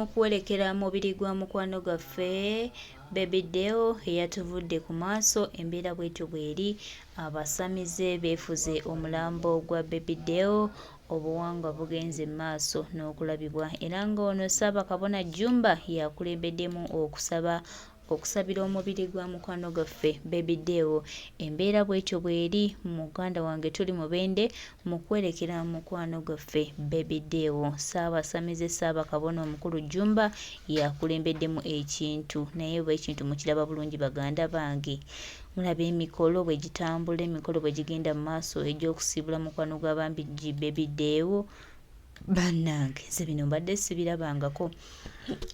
mu kuwerekera mubiri gwa mukwano gaffe Bebideo eyatuvudde ku maaso. Embeera bwetyo bweri, abasamize beefuze omulambo gwa Bebideo. Obuwangwa bugenze maaso n'okulabibwa era ng'ono Ssabakabona Jumba yakulembeddemu okusabira omubiri gwa mukwano gaffe Bebideo. Embeera bwetyo bweri, muganda wange tuli mubende mu kwerekera mukwano gaffe Bebideo. Ssaabasamize Ssabakabona omukulu Jumba yakulembeddemu ekintu, naye bwe ekintu mukiraba bulungi baganda bange. Mulaba emikolo bwe gitambula, emikolo bwe gigenda mu maaso egy'okusiibula mukwano gwa Bambigi Bebideo. Bannange nze bino mbadde sibirabangako.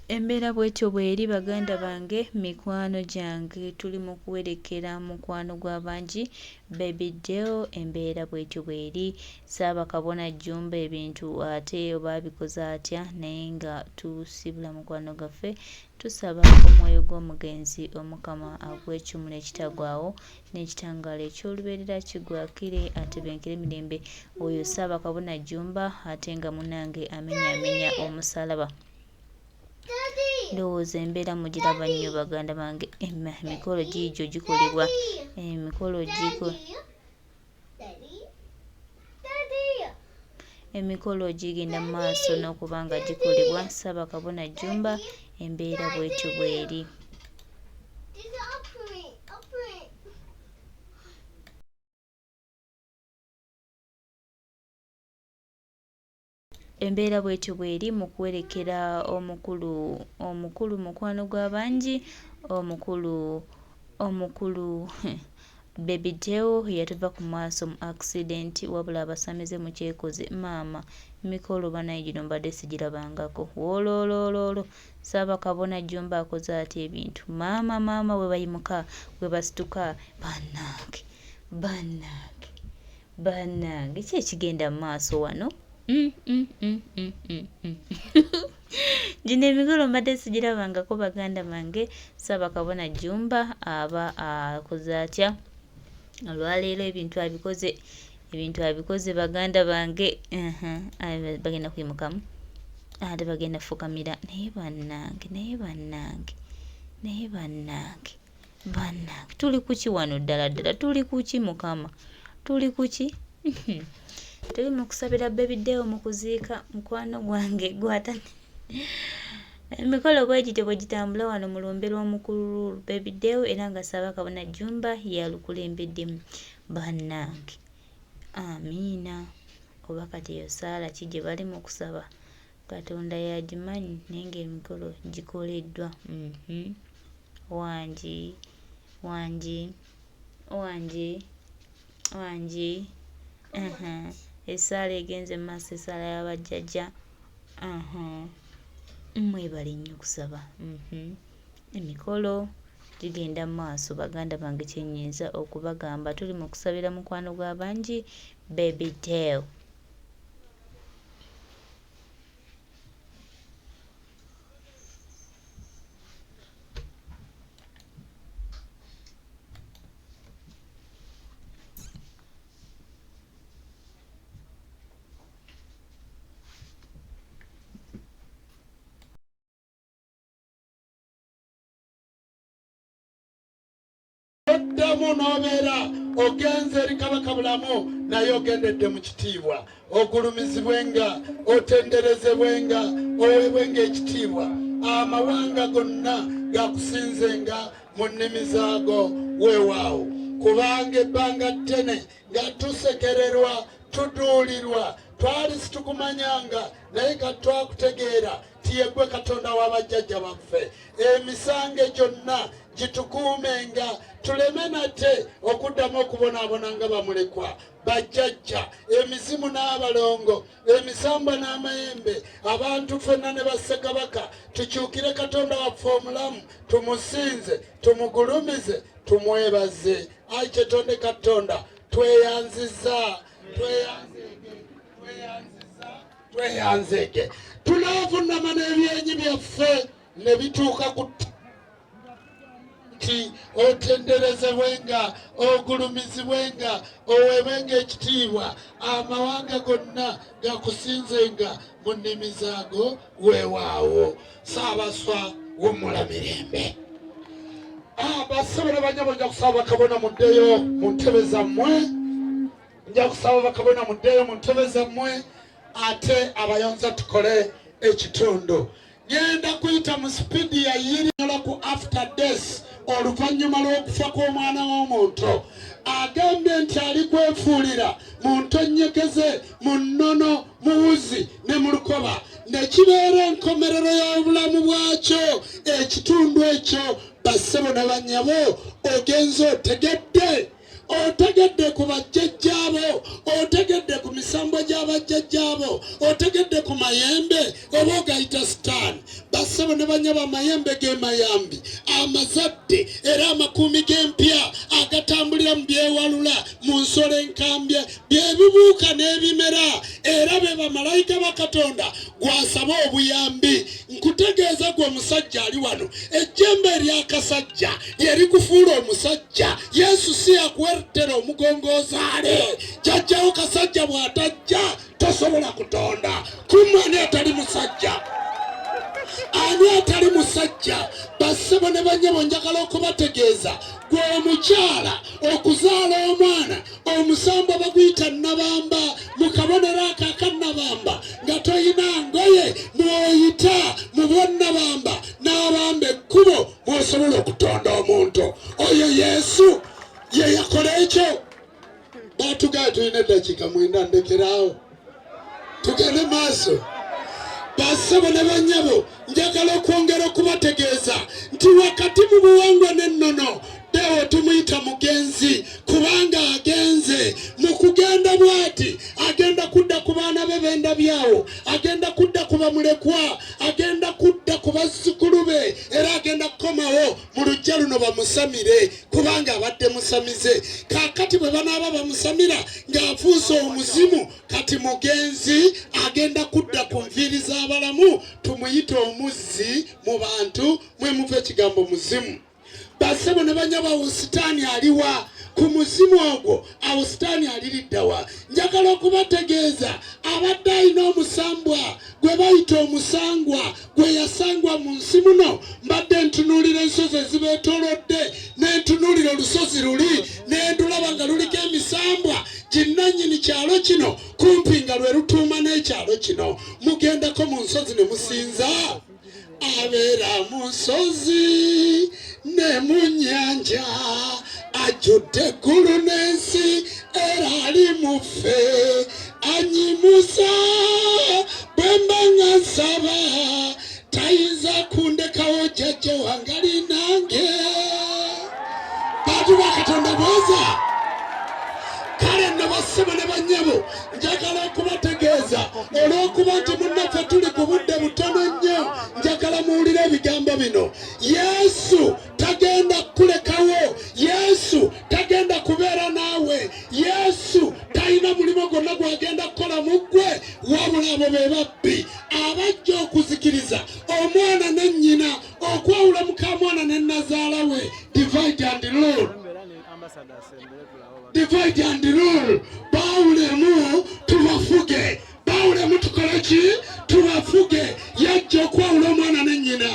Embeera bwetyo bweri baganda bange, mikwano gyange, tuli mu kuwerekera mukwano gw'abangi Bebideo. Embeera bwetyo bweri, Ssabakabona Jumba ebintu ate baabikoze atya, naye nga tusiibula mukwano gaffe. Tusaba omwoyo gw'omugenzi Omukama agw'ekimu n'ekitagwawo n'ekitangaala eky'olubeerera kigwakire atebenkere emirembe. Oyo Ssabakabona Jumba ate nga munange Menye Omusalaba. Ndowooza embeera mugiraba nnyo baganda bange. Emikolo giigyo gikolebwa, emikolo gigenda mu maaso n'okuba nga gikolebwa. Ssabakabona Jumba embeera bwetyo bweri. Embeera bwetyo bweri mu kuwerekera omukulu mukwano gw'abangi omukulu Bebideo yatuva ku maaso mu accident, wabula abasamize mu Yekozze. Maama mikolo banaye gino mbadde sigirabangako. Wololololo Ssabakabona Jumba akoze ati ebintu. Maama we bayimuka, we basituka. Bannange ki ekigenda mu maaso wano? Gino emikolo mbadde sigirabangako baganda bange. Ssabakabona Jumba aba akoze atya? Olwaleero ebintu abikoze baganda bange. Bagenda kwimukamu ate bagenda fukamira. Naye bannange tuli kuki wano ddala tuli kuki Mukama? Tuli kuki? Tuli mu kusabira Bebideo mu kuziika mukwano gwange gwatane. Emikolo bwe gityo bwe gitambula wano mu lumbe lw'omukulu Bebideo era nga Ssabakabona Jumba yalukulembeddemu. Bannange amiina. Oba kati eyo saala ki gye bali mu kusaba? Katonda yagimanyi, naye ng'emikolo gikoleddwa. Wangi essaala egenze mu maaso, essaala y'abajjajja. Mwebale nnyo okusaba. Emikolo gigenda mu maaso baganda bange. Kyennyinza okubagamba, tuli mu kusabira mukwano gw'abangi Bebideo. Oddamu n'obeera ogenze eri kabaka bulamu, naye ogendedde mu kitiibwa, ogulumizibwenga, otenderezebwenga, oweebwenga ekitiibwa. Amawanga gonna gakusinzenga mu nnimi zaago weewaawo. Kubanga ebbanga ddene nga tusekererwa, tuduulirwa, twali situkumanyanga, naye kati twakutegeera ti ye gwe Katonda w'abajjajja baffe. Emisange gyonna gitukuumenga, tuleme nate okuddamu okubonaabona nga bamulekwa bajjajja, emizimu n'abalongo, emisambwa n'amayembe, abantu ffenna ne Bassekabaka. Tukyukire Katonda waffe omulamu, tumusinze, tumugulumize, tumwebaze. Ayi kyetonde Katonda, tweyanzege. Tunaavunama n'ebyenyi byaffe ne bituuka ku nti otenderezebwenga, ogulumizibwenga, oweebwenga ekitiibwa, amawanga gonna gakusinzenga mu nnimi zaago weewaawo. Ssaabaswa w'ommula mirembe. Bassabona banyabo, nja kusaba bakabona muddeyo mu ntebe zammwe, nja kusaba bakabona muddeyo mu ntebe zammwe, ate abayonza tukole ekitundu. Ngenda kuyita mu sipiidi ya yiri ku after death, oluvannyuma lw'okufa kw'omwana w'omuntu. Agambye nti ali kwefuulira mu ntonyekeze, mu nnono, mu wuzi ne mu lukoba, ne kibeera enkomerero y'obulamu bwakyo. Ekitundu ekyo bassabona banyabo ogenza otegedde. Otegedde ku bajjajjaabo, otegedde ku misambo gy'abajjajjaabo, otegedde ku mayembe oba ogayita sitaani. Bassabona banyabo amayembe ge mayambi amazadde era amakuumi g'empya agatambulira mu byewalula, mu nsolo enkambye, bye bibuuka n'ebimera, era be bamalayika ba Katonda gwasaba obuyambi. Nkutegeeza gwe omusajja ali wano, ejjembe ery'akasajja lye likufuula omusajja. Yesu si yakuweretera omugongozaale. Jjajjawo kasajja bw'atajja tosobola kutonda. Kumani atali musajja? Ani atali musajja? Bassabona banyabo, njagala okubategeeza gwe omukyala okuzaala omwana omusambo baguyita nabamba, mu kabonero ako akanabamba nga toyina ngoye mw'oyita mu bonnabamba n'abamba ekkubo mw'osobola okutonda omuntu. Oyo Yesu ye yakola ekyo. Baatugaye tulina eddakiika 9, ndekeraawo tugende maaso. Bassabona banyabo, njagala okwongera okubategeeza nti wakati mu buwangwa n'ennono Dewo tumuyita mugenzi, kubanga agenze. Mu kugenda bw'ati agenda kudda ku baana be b'endabyawo, agenda kudda ku bamulekwa, agenda kudda ku bazzukulu be, era agenda kukomawo mu luggya luno bamusamire, kubanga abadde musamize. Kaakati bwe banaaba bamusamira ng'afuuse omuzimu, kati mugenzi agenda kudda ku nviiri z'abalamu, tumuyita omuzzi mu bantu mwe muva ekigambo muzimu. Bassabona banyabo, awo sitaani aliwa ku muzimu ogwo, awo sitaani aliriddawa. Njagala okubategeeza abadde alina omusambwa gwe bayita omusangwa, gwe yasangwa mu nsi muno. Mbadde ntunuulira ensozi ezibeetoolodde, ne ntunuulira olusozi luli, ne ndulaba nga luliko emisambwa. Kinnannyini kyalo kino kumpi nga lwe lutuuma n'ekyalo kino. Mugendako mu nsozi ne musinza abeera mu nsozi ne mu nnyanja, ajjudde eggulu n'ensi, era ali mu ffe. Anyimusa bwe mba nga nsaba, tayinza kundekawo jjajja wange ali nange. Bantu ba Katonda bweza. Kale nno bassabona banyabo, njagala okubategeeza olw'okuba nti munnaffe tuli ku budde butono nnyo, njagala muwulire ebigambo bino. Yesu tagenda kulekawo. Yesu tagenda kubeera naawe. Yesu talina mulimo gwonna gw'agenda kukola mu ggwe, wabula abo be babbi abajja okuzikiriza omwana ne nnyina, okwawula muka mwana ne nnazaala we. Divide and rule. Divide and rule. Bawulemu tubafuge. Bawulemu tukole ki? Tubafuge. Yajja okwawula omwana ne nnyina,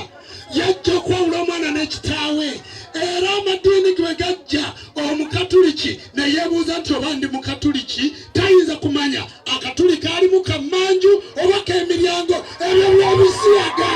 yajja okwawula omwana ne kitaawe. Era amadiini gwe gajja, omukatuliki ne yeebuuza nti oba ndi mukatuliki, tayinza kumanya akatulika ali mu kammanju oba k'emiryango, ebyo by'obisiyaga.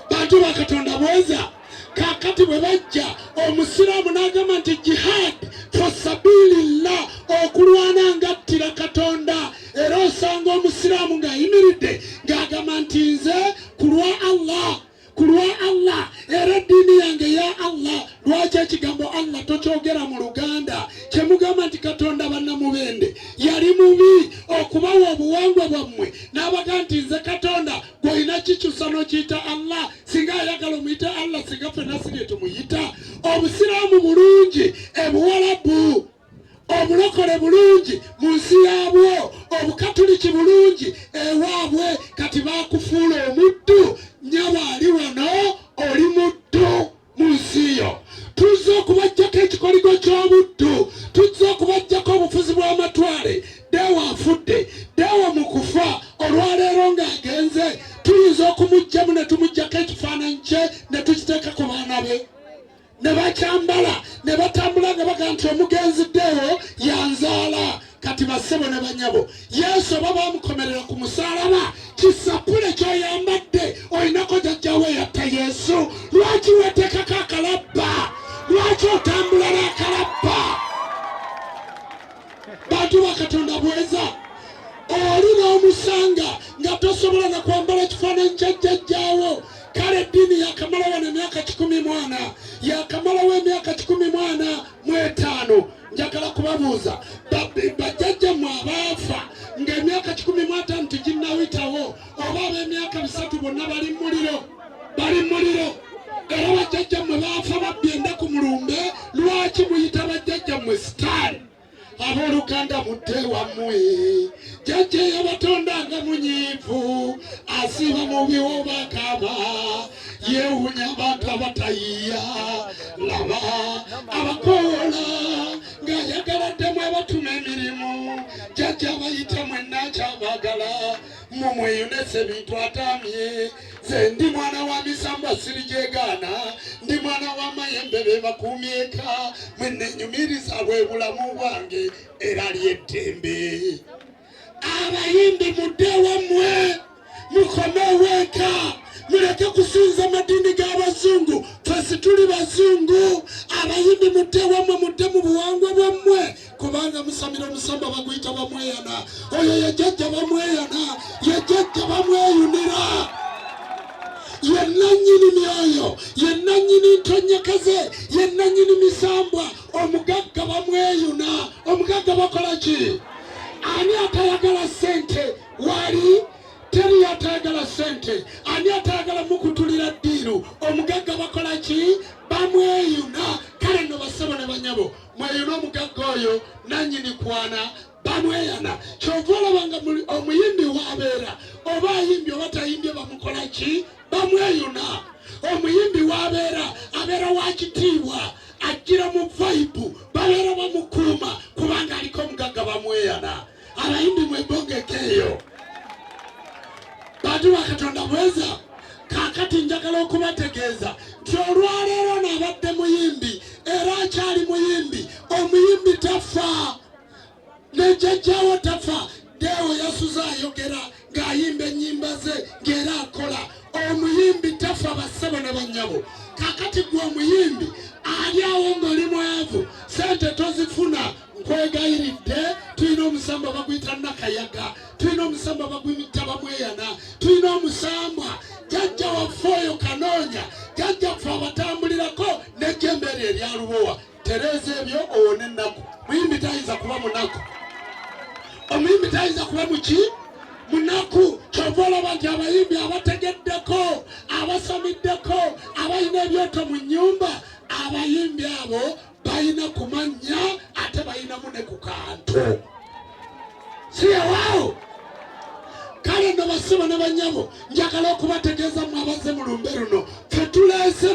Bantu ba Katonda bweza. Kaakati bwe bajja omusiraamu n'agamba nti jihad fasabilillah, okulwana ngattira Katonda. Era osanga omusiraamu ng'ayimiridde ng'agamba nti nze kulwa Allah, kulwa Allah, era ddiini yange ya Allah. Lwaki ekigambo Allah tokyogera mu Luganda? Kyemugamba nti Katonda bannamubende yali mubi okubawa obuwangwa bwammwe, n'abaga nti nze Katonda gw'olina kikyusa n'okiyita Allah. Singa ayagala omuyita Allah, singa ffenna sirye tumuyita. Obusiraamu bulungi ebuwalabu, obulokole bulungi mu nsi yaabwo, obukatuliki bulungi ewaabwe. Kati baakufuula omuddu. Nnyabo ali wano oli muddu mu tumujjamu ne tumujjako ekifaananyi kye ne tukiteeka ku baana be ne bakyambala ne batambula nga baga nti omugenzi ddeewo yanzaala. Kati bassebo ne banyabo Yesu oba bamukomerera ku musalaba kisapule ky'oyambadde olinako jjajjawe yatta Yesu. Lwaki weteekako akalabba? Lwaki otambula n'akalabba? Bantu ba Katonda bweza oli n'omusanga nga tosobola na kwambala ekifaananyi kya jjajjaawo. Kale eddiini yakamalawo n'emyaka 14 yakamalawo emyaka 15. Njagala kubabuuza bajjajjammwe abaafa ng'emyaka 15 teginnawitawo oba ab'emyaka 3 bonna bali mu muliro. Era bajjajjammwe baafa babbye endaku mu lumbe. Lwaki muyita bajjajjammwe sitaani? Abooluganda mudde wammwe. Jjajja yabatondanga munyiivu asiiba mu biwo bakaba yeewunya abantu abatayiya. Laba abakoola ng'ayagaladdemu abatuma emirimu. Jjajja abayita mwenna kyabagala mumweyunese ebintu atamye. Nze ndi mwana wa misamba sirijegaana, ndi mwana wa mayembe be bakuumyeka. Mwennenyumiriza bwe bulamu bwange era ly'eddembe. Abayimbi mudde wammwe mukome eweka muleke kusinza amadini g'abazungu. Ffe tuli bazungu. Abayimbi mudde wammwe mudde mu buwangwa bwammwe kubanga musamira omusamba baguyita bamweyana. Oyo ye jjajja bamweyana, ye jjajja bamweyunira. Ye nannyini myoyo, ye nannyini ntonyekaze, ye nannyini misambwa. Omugagga bamweyuna. Omugagga bakola ki? Ani atayagala ssente? Wali teri atayagala ssente. Ani atayagala mukutulira ddiiru? Omugagga bakola ki? Bamweyuna. Kale nno bassebo ne banyabo mweyuna omugagga oyo nannyini kwana bamweyana. Kyova olaba nga omuyimbi w'abeera oba ayimbi oba tayimbye bamukola ki? Bamweyuna. Omuyimbi w'abeera abeera wa kitiibwa ajjira mu vaibu babeera bamukuuma kubanga aliko omugagga bamweyana. Abayimbi mwebongekeeyo. Bantu ba Katonda bweza kakati njagala okubategeeza nti olwaleero n'abadde muyimbi era akyali muyimbi. Omuyimbi tafa ne jjajjaawo tafa. Deewo yasuza ayogera ng'ayimba ennyimba ze ng'era akola. Omuyimbi tafa bassebo ne bannyabo. Kakati gwe omuyimbi ali awo ng'oli mwavu sente tozifuna. Nkwegayiridde tulina omusamba baguyita Nakayaga, tulina omusamba baguyita bamweyana, tulina omusamba jjajja waffe oyo Kanoonya, jjajja ffe abatambulirako n'ejjembe eryo erya Lubowa. Tereeza ebyo owone ennaku. Muyimbi tayinza kuba munaku. Omuyimbi tayinza kuba muki? Munaku. Kyova olaba nti abayimbi abategeddeko, abasamiddeko, abalina ebyoto mu nnyumba, abayimbi abo balina kumanya ate balinamu ne ku kantu. Siyewaawo. Kale nno bassebo ne bannyabo njagala okubategeeza mmwe abazze mu lumbe luno ffe tuleese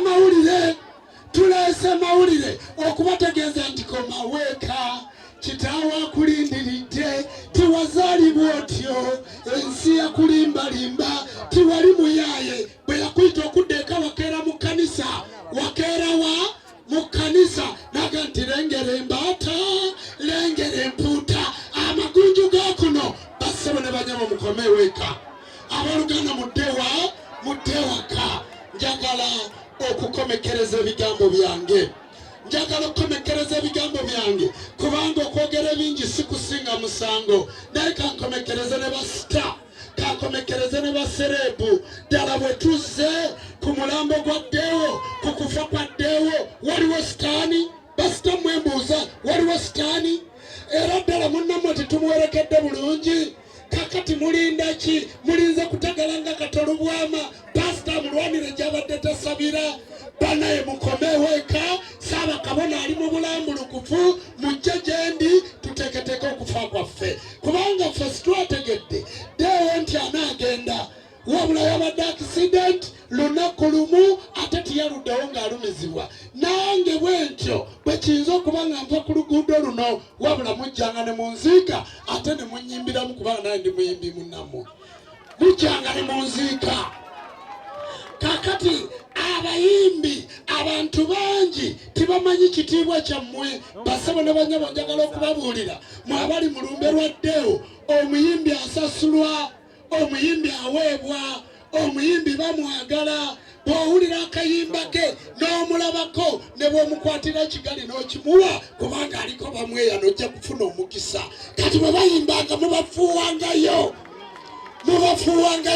mawulire okubategeeza nti koma weeka kitaawo akulindiridde. Tiwazaalibwa otyo, ensi yakulimbalimba. Tiwali muyaaye bwe yakuyita okudda eka wakeera mu kkanisa. Wakeera wa? Mu kkanisa. Naga nti lengera embaata, lengera empuuta. Amagunju ga kuno bassebo ne banyabo mukome eweka. Abooluganda mudde waka. Njagala okukomekereza ebigambo byange. Njagala okukomekereza ebigambo byange kubanga okwogera ebingi si kusinga musango. Naye kankomekereze ne basita, kankomekereze ne basereebu. Ddala bwe tuzze ku mulambo gwa ddeewo, ku kufa kwa ddeewo, waliwo sitaani? Basita mwembuuza waliwo sitaani? Era ddala munnammwe titumuwerekedde bulungi. Kakati mulinda ki? Mulinze kutagala nga katolubwama. Pasita mulwanire gy'abadde tasabira. Banaye mukome eweka. Ssabakabona ali mu bulambulukufu. Mujje gye ndi tuteeketeeke okufa kwaffe. Kubanga ffe sitwategedde ddeewo nti anaagenda. Wabula yabadde accident lunaku lumu ate tiyaluddewo ng'alumizibwa. Nange bwe ntyo bwe kiyinza okuba nga nva ku luguudo luno wabula mujjanga ne munziika ate ne munnyimbiramu kubanga naye ndi muyimbi munnammwe. Mujjanga ne munziika. kakati abayimbi abantu bangi tibamanyi kitiibwa kyammwe. Basabo ne banyabo njagala okubabuulira mwe abali mu lumbe lwa ddeo, omuyimbi asasulwa, omuyimbi aweebwa, omuyimbi bamwagala. Bw'owulira akayimba ke n'omulabako ne bw'omukwatira ekigali n'okimuwa kubanga aliko bamweya n'ojja kufuna omukisa. Kati bwe bayimbanga mubafuuwangayo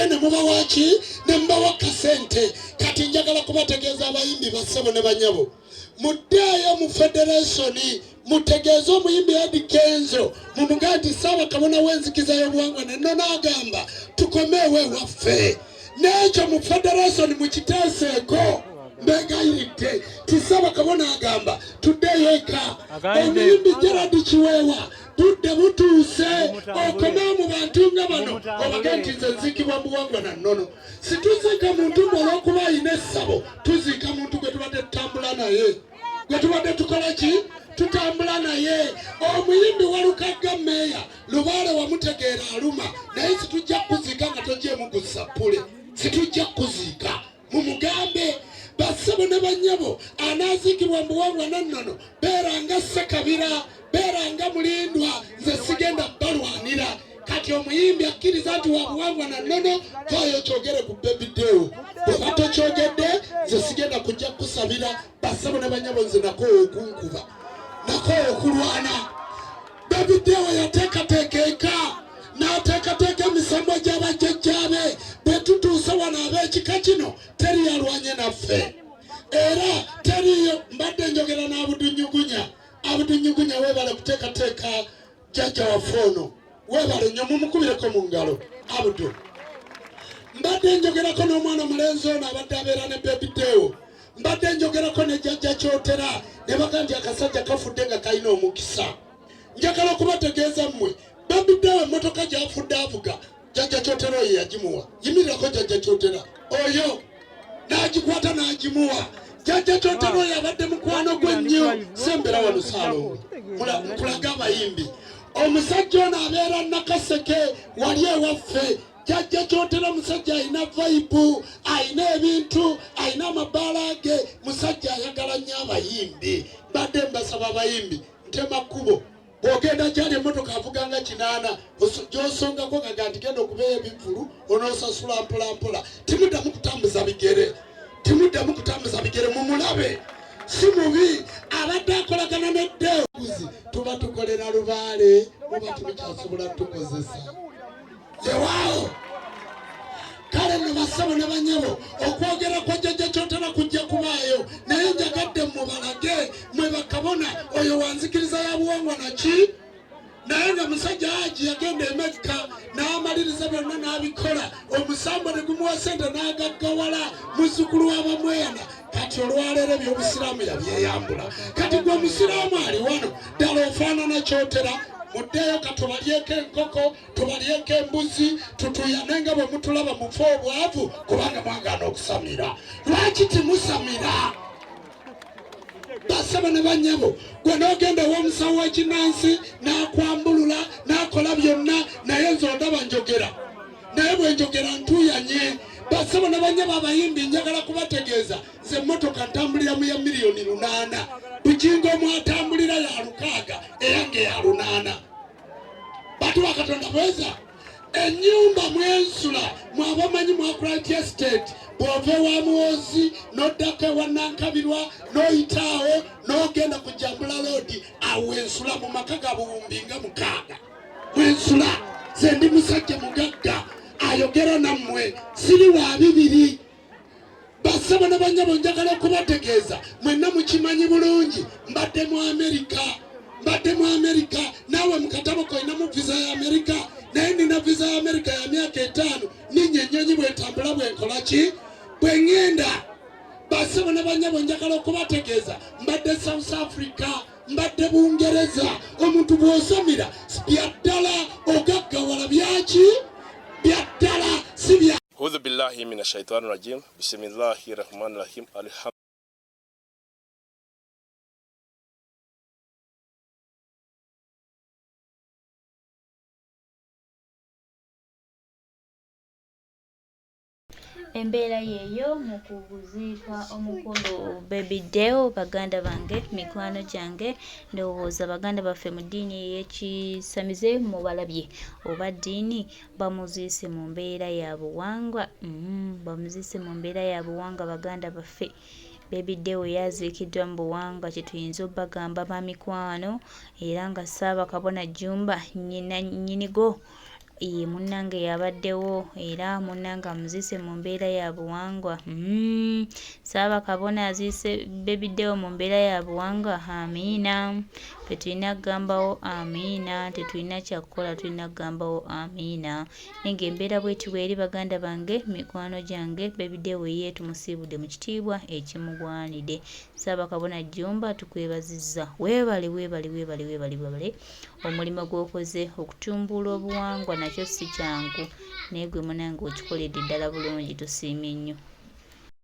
ne mubawa ki ne mubawa kasente. Kati njagala kubategeeza abayimbi bassebo ne banyabo, muddeeyo mu federationi mutegeeze omuyimbi Eddy Kenzo mumugaa nti Ssabakabona w'enzikiza y'obuwangwa n'ennono agamba tukomeewo ewaffe. N'ekyo mu federation mukiteeseeko mbegayiridde ti Ssabakabona agamba tuddeyo eka. Omuyimbi Gerard Kiweewa budde butuuse okomee mu bantu nga bano obage nti nze nziikibwa mu buwangwa na nnono. Situziika muntu olw'okuba alina essabo, tuziika muntu gwe tubadde tutambula naye, gwe tubadde tukola ki tutambula naye. Omuyimbi Walukagga Meeya Lubaale wamutegeera aluma, naye situjja kuziika nga togyemu gusapule, situjja kuziika mumugambe. Bassebo ne banyabo anaaziikibwa mu buwangwa na nnono beeranga Ssekabira, beeranga Mulindwa, nze sigenda balwanira. Kati omuyimbi akkiriza nti wa buwangwa na nnono, vayo kyogere ku Bebideo. Bw'oba tokyogedde nze sigenda kujja kusabira. Bassebo ne banyabo nze nako okunkuba, nako okulwana. Bebideo yateekateeka eka, n'ateekateeka emisambo gy'abajjajjaabe. Bwe tutuuse wano ab'ekika kino teri yalwanye naffe, era teriyo. Mbadde njogera n'Abudunyugunya. Abudunyugunya weebale kuteekateeka jjajja waffe ono, weebale nnyo mumukubireko mu ngalo Abudu. Mbadde njogerako n'omwana omulenzi ono abadde abeera ne Bebideo. Mbadde njogerako ne jjajja Kyotera ne baga nti akasajja kafudde nga kalina omukisa. Njagala okubategeeza mmwe Bebideo emmotoka gy'afudde avuga jjajja Kyotera oyo yagimuwa. Yimirirako jjajja Kyotera oyo n'agikwata n'agimuwa. Jjajja Kyotera oyo abadde mukwano gwe nnyo. Sembera wano Saalongo nkulaga abayimbi. Omusajja ono abeera Nakaseke wali ewaffe. Jjajja Kyotera musajja alina vaibu, alina ebintu, alina amabaala ge. Musajja ayagala nnyo abayimbi. Badde mbasaba abayimbi ntema kkubo. Bw'ogenda gyali emmotoka avuganga kinaana gy'osongako gaga nti genda okubeera ebivulu onoosasula mpola mpola. Timuddamu kutambuza bigere, timuddamu kutambuza bigere, mumulabe si mubi. Abadde akolagana n'eddeo tuba tukolera Lubaale, muba temukyasobola tukozesa yewaawo. Kale nno bassebo ne banyabo okwogera kwa jjajja Kyotera kujja kubaayo, naye njagadde mubalage mwe bakabona oyo wanzikiriza ya buwangwa naki. Naye nga musajja Haji yagenda e Mekka n'amaliriza byonna n'abikola, omusambo ne gumuwa sente n'agaggawala, muzzukulu w'abamwena. Kati olwaleero ebyobusiraamu yabyeyambula. Kati gwe omusiraamu ali wano ddala ofaanana Kyotera. Muddeeyo ka tubalyeko enkoko, tubalyeko embuzi, tutuyane nga bwe mutulaba mufe obwavu kubanga mwagaana okusamira. Lwaki timusamira? Bassebo ne banyabo gwe n'ogenda ew'omusawo w'ekinnansi n'akwambulula n'akola byonna, naye nze ondaba njogera, naye bwe njogera ntuyanye. Bassebo ne banyabo abayimbi njagala kubategeeza nze emmotoka ntambulira mu ya miliyoni 8, bugingo mwatambulira ya 6 eyange ya 8. Bantu ba Katonda bweza ennyumba mwensula mwabamanyi mwa Grant Estate. Bw'ova ewa Muwozi n'oddako ewa Nankabirwa n'oyitaawo n'ogenda ku Jambula Road, awo ensula mu maka ga buwumbi nga 6 wensula. Nze ndi musajja mugagga ayogera nammwe, siri wa bibiri. Bassebo ne banyabo njagala okubategeeza mwenna mukimanyi bulungi, mbadde mu Amerika, naawe mu katabo koyinamu visa ya Amerika, naye nina visa ya Amerika ya myaka 5. Ninnya ennyonyi bwetambula bwenkola ki bwe ŋŋenda. Bassebo ne banyabo njagala okubategeeza mbadde South Africa, mbadde Bungereza. Omuntu bw'osamira bya ddala ogaggawala byaki bya ddala si bya. A'udhu billahi minash shaitani rajim. Bismillahir rahmanir rahim. embeera yeeyo mu kuziika omukulu Bebiddewo. Baganda bange, mikwano gyange, ndowooza baganda baffe mu ddiini ey'ekisamize mubalabye oba ddiini bamuziise mu mbeera ya buwangwa. Bamuziise mu mbeera ya buwangwa baganda baffe. Bebiddewo yaziikiddwa mu buwangwa, kyetuyinza obbagamba ba mikwano, era nga Ssabakabona Jumba nnyinigo ye munnange yabaddewo, era munnange amuziise mu mbeera ya buwangwa. Ssabakabona aziise Bebiddewo mu mbeera ya buwangwa. Amiina. Tetulina kugambawo amiina, tetulina kyakukola, tulina kugambawo amiina. Naye ng'embeera bw'eti bw'eri baganda bange, mikwano gyange, Bebiddewo ye tumusiibudde mu kitiibwa ekimugwanidde. Ssabakabona Jumba tukwebazizza. Weebale, weebale, weebale, weebale, weebale. Omulimu gw'okoze okutumbula obuwangwa nakyo si kyangu, naye gwe munnange okikoledde ddala bulungi, tusiimye nnyo.